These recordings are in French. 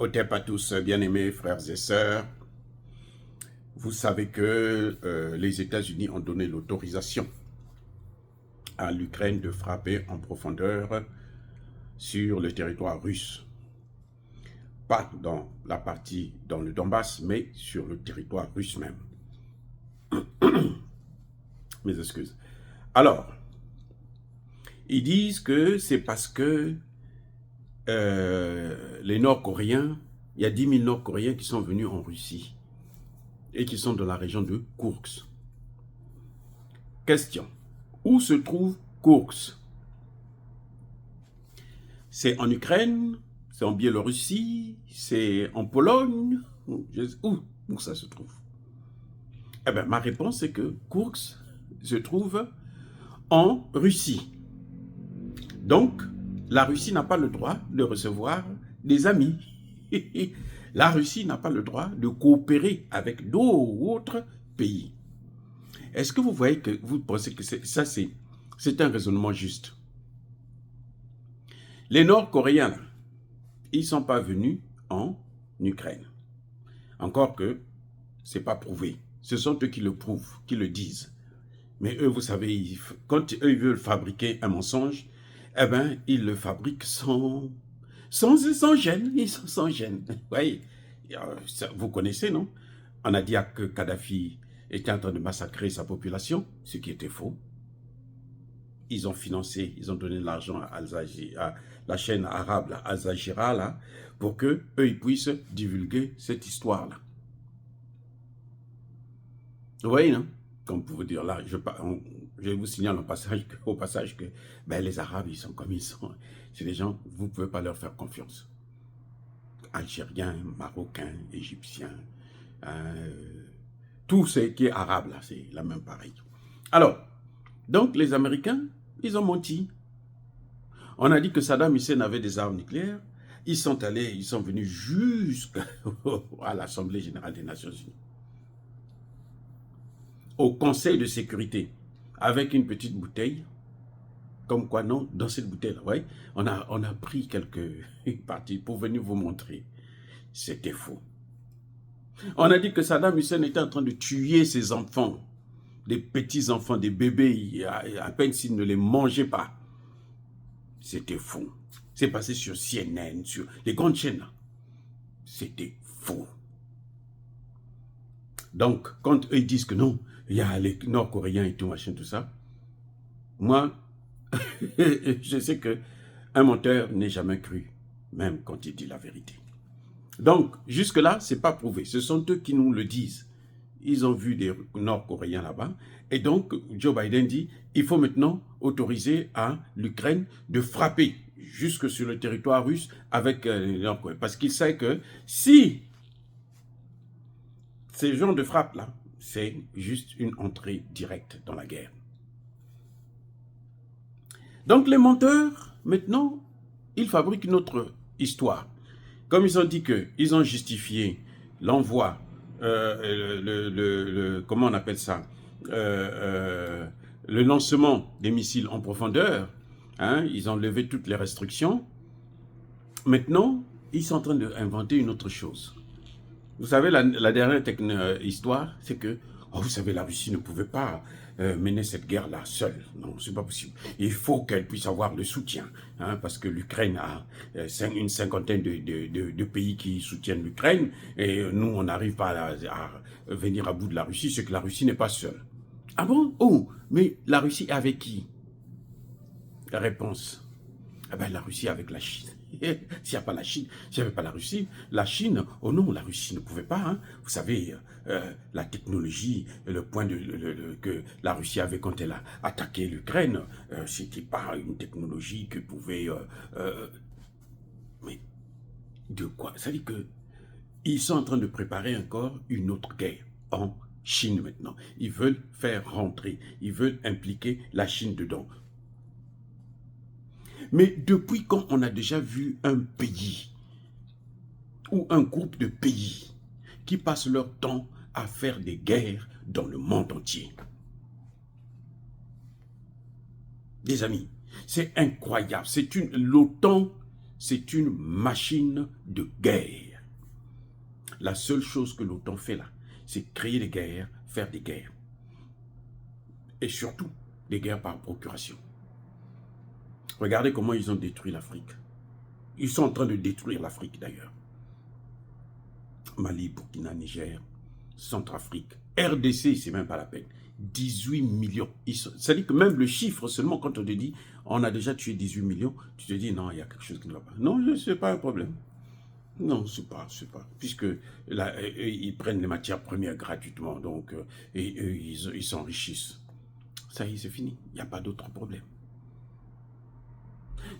Otep à tous, bien-aimés frères et sœurs. Vous savez que les États-Unis ont donné l'autorisation à l'Ukraine de frapper en profondeur sur le territoire russe. Pas dans la partie dans le Donbass, mais sur le territoire russe même. Mes excuses. Alors, ils disent que c'est parce que les Nord-Coréens, il y a 10 000 Nord-Coréens qui sont venus en Russie et qui sont dans la région de Koursk. Question. Où se trouve Koursk? C'est en Ukraine? C'est en Biélorussie? C'est en Pologne? Où ça se trouve? Eh bien, ma réponse est que Koursk se trouve en Russie. Donc, la Russie n'a pas le droit de recevoir des amis. La Russie n'a pas le droit de coopérer avec d'autres pays. Est-ce que vous voyez que vous pensez que ça, c'est un raisonnement juste? Les Nord-Coréens, ils ne sont pas venus en Ukraine. Encore que ce n'est pas prouvé. Ce sont eux qui le prouvent, qui le disent. Mais eux, vous savez, quand eux ils veulent fabriquer un mensonge, eh bien, ils le fabriquent sans gêne. Ils sont sans gêne. Oui, vous connaissez, non? On a dit que Kadhafi était en train de massacrer sa population, ce qui était faux. Ils ont financé, ils ont donné de l'argent à la chaîne arabe, Al Jazeera, là, pour qu'eux, ils puissent divulguer cette histoire-là. Vous voyez, non? Comme pour vous dire, là, je vous signale au passage que les Arabes, ils sont comme ils sont. C'est des gens, vous ne pouvez pas leur faire confiance. Algériens, Marocains, Égyptiens, tout ce qui est arabe, là, c'est la même pareille. Alors, donc les Américains, ils ont menti. On a dit que Saddam Hussein avait des armes nucléaires. Ils sont venus jusqu'à l'Assemblée générale des Nations Unies, au Conseil de sécurité, avec une petite bouteille. Comme quoi, non, dans cette bouteille-là, ouais, on a pris quelques parties pour venir vous montrer. C'était faux. On a dit que Saddam Hussein était en train de tuer ses enfants, des petits-enfants, des bébés, à peine s'il ne les mangeait pas. C'était faux. C'est passé sur CNN, sur les grandes chaînes. C'était faux. Donc, quand eux disent que non, il y a les Nord-Coréens et tout, machin, tout ça, moi, je sais qu'un menteur n'est jamais cru, même quand il dit la vérité. Donc, jusque-là, ce n'est pas prouvé. Ce sont eux qui nous le disent. Ils ont vu des Nord-Coréens là-bas. Et donc, Joe Biden dit, il faut maintenant autoriser à l'Ukraine de frapper jusque sur le territoire russe avec les Nord-Coréens. Parce qu'il sait que si ces genres de frappe-là, c'est juste une entrée directe dans la guerre. Donc les menteurs, maintenant, ils fabriquent une autre histoire. Comme ils ont dit qu'ils ont justifié l'envoi, comment on appelle ça, le lancement des missiles en profondeur, hein, ils ont levé toutes les restrictions. Maintenant, ils sont en train d'inventer une autre chose. Vous savez, la dernière histoire, c'est que, vous savez, la Russie ne pouvait pas mener cette guerre-là seule. Non, c'est pas possible. Il faut qu'elle puisse avoir le soutien, hein, parce que l'Ukraine a une cinquantaine de pays qui soutiennent l'Ukraine, et nous, on n'arrive pas à venir à bout de la Russie, c'est que la Russie n'est pas seule. Ah bon? Oh, mais la Russie avec qui? La réponse, la Russie avec la Chine. S'il n'y a pas la Chine, s'il n'y avait pas la Chine, oh non, la Russie ne pouvait pas. Hein. Vous savez, la technologie, le point que la Russie avait quand elle a attaqué l'Ukraine, c'était pas une technologie que pouvait... mais de quoi? Ça veut dire qu'ils sont en train de préparer encore une autre guerre en Chine maintenant. Ils veulent faire rentrer, ils veulent impliquer la Chine dedans. Mais depuis quand on a déjà vu un pays ou un groupe de pays qui passent leur temps à faire des guerres dans le monde entier? Des amis, c'est incroyable. L'OTAN, c'est une machine de guerre. La seule chose que l'OTAN fait là, c'est créer des guerres, faire des guerres. Et surtout, des guerres par procuration. Regardez comment ils ont détruit l'Afrique. Ils sont en train de détruire l'Afrique d'ailleurs. Mali, Burkina, Niger, Centrafrique, RDC, c'est même pas la peine. 18 millions. C'est-à-dire que même le chiffre seulement, quand on te dit on a déjà tué 18 millions, tu te dis non, il y a quelque chose qui ne va pas. Non, ce n'est pas un problème. Non, c'est pas. Puisque là, ils prennent les matières premières gratuitement, donc, et eux, ils s'enrichissent. Ça y est, c'est fini. Il n'y a pas d'autre problème.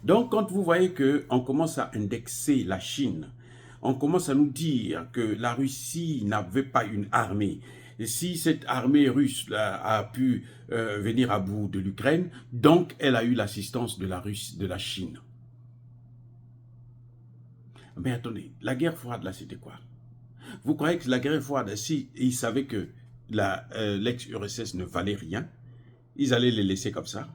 Donc, quand vous voyez qu'on commence à indexer la Chine, on commence à nous dire que la Russie n'avait pas une armée. Et si cette armée russe a pu venir à bout de l'Ukraine, donc elle a eu l'assistance de la Chine. Mais attendez, la guerre froide, là, c'était quoi? Vous croyez que la guerre froide, si ils savaient que l'ex-URSS ne valait rien, ils allaient les laisser comme ça?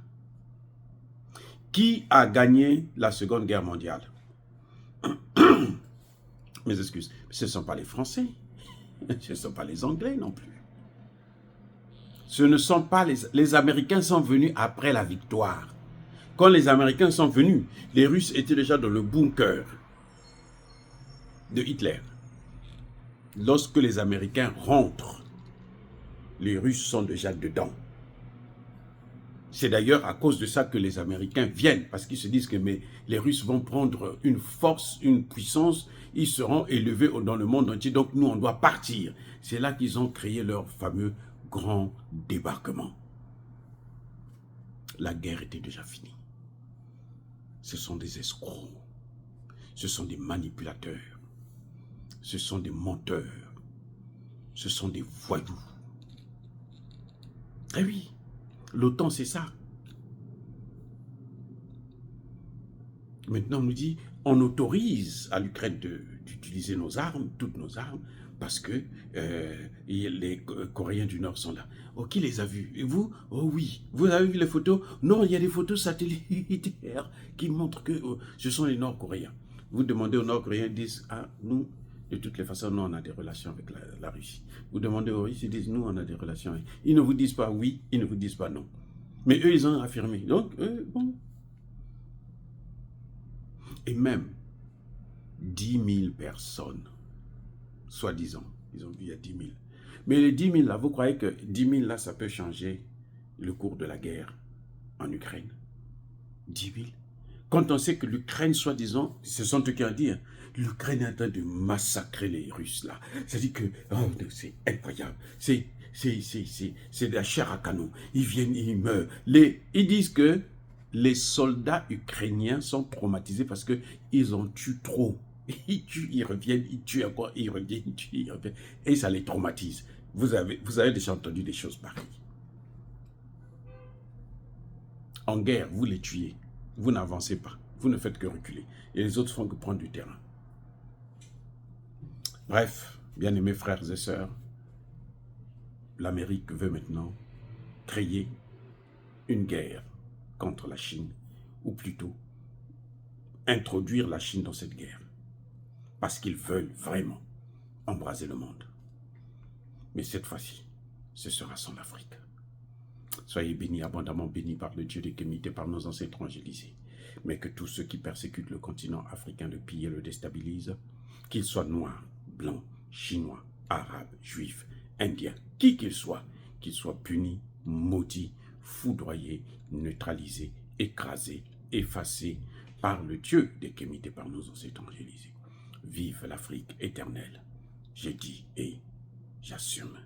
Qui a gagné la Seconde Guerre mondiale? Mes excuses, ce ne sont pas les Français, ce ne sont pas les Anglais non plus. Ce ne sont pas les Américains sont venus après la victoire. Quand les Américains sont venus, les Russes étaient déjà dans le bunker de Hitler. Lorsque les Américains rentrent, les Russes sont déjà dedans. C'est d'ailleurs à cause de ça que les Américains viennent, parce qu'ils se disent que les Russes vont prendre une force, une puissance, ils seront élevés dans le monde entier, donc nous on doit partir. C'est là qu'ils ont créé leur fameux grand débarquement. La guerre était déjà finie. Ce sont des escrocs, ce sont des manipulateurs, ce sont des menteurs, ce sont des voyous. Eh oui, l'OTAN c'est ça. Maintenant on nous dit, on autorise à l'Ukraine d'utiliser nos armes, toutes nos armes, parce que les Coréens du Nord sont là. Oh, qui les a vus? Et vous? Oh oui. Vous avez vu les photos? Non, il y a des photos satellitaires qui montrent que ce sont les Nord-Coréens. Vous demandez aux Nord-Coréens, ils disent, ah, nous, de toutes les façons, nous, on a des relations avec la Russie. Vous demandez aux Russes, ils disent, nous, on a des relations avec... Ils ne vous disent pas oui, ils ne vous disent pas non. Mais eux, ils ont affirmé. Donc, bon. Et même 10 000 personnes, soi-disant, ils ont vu il y a 10 000. Mais les 10 000 là, vous croyez que 10 000 là, ça peut changer le cours de la guerre en Ukraine? 10 000. Quand on sait que l'Ukraine, soi-disant, ce sont eux qui ont dit, hein, l'Ukraine est en train de massacrer les Russes là. C'est-à-dire que, oh, c'est incroyable, c'est de la chair à canon. Ils viennent, ils meurent. Ils disent que les soldats ukrainiens sont traumatisés parce qu'ils en tuent trop. Ils tuent, ils reviennent, ils tuent encore, ils reviennent, ils tuent, ils reviennent. Et ça les traumatise. Vous avez déjà entendu des choses pareilles. En guerre, vous les tuez. Vous n'avancez pas. Vous ne faites que reculer. Et les autres font que prendre du terrain. Bref, bien-aimés frères et sœurs, l'Amérique veut maintenant créer une guerre contre la Chine, ou plutôt introduire la Chine dans cette guerre, parce qu'ils veulent vraiment embraser le monde. Mais cette fois-ci, ce sera sans l'Afrique. Soyez bénis, abondamment bénis par le Dieu des Kémites, par nos ancêtres angélisés. Mais que tous ceux qui persécutent le continent africain de piller le déstabilisent, qu'ils soient noirs, blancs, chinois, arabes, juifs, indiens, qui qu'ils soient punis, maudits, foudroyés, neutralisés, écrasés, effacés par le Dieu des Kémites, par nos ancêtres angélisés. Vive l'Afrique éternelle. J'ai dit et j'assume.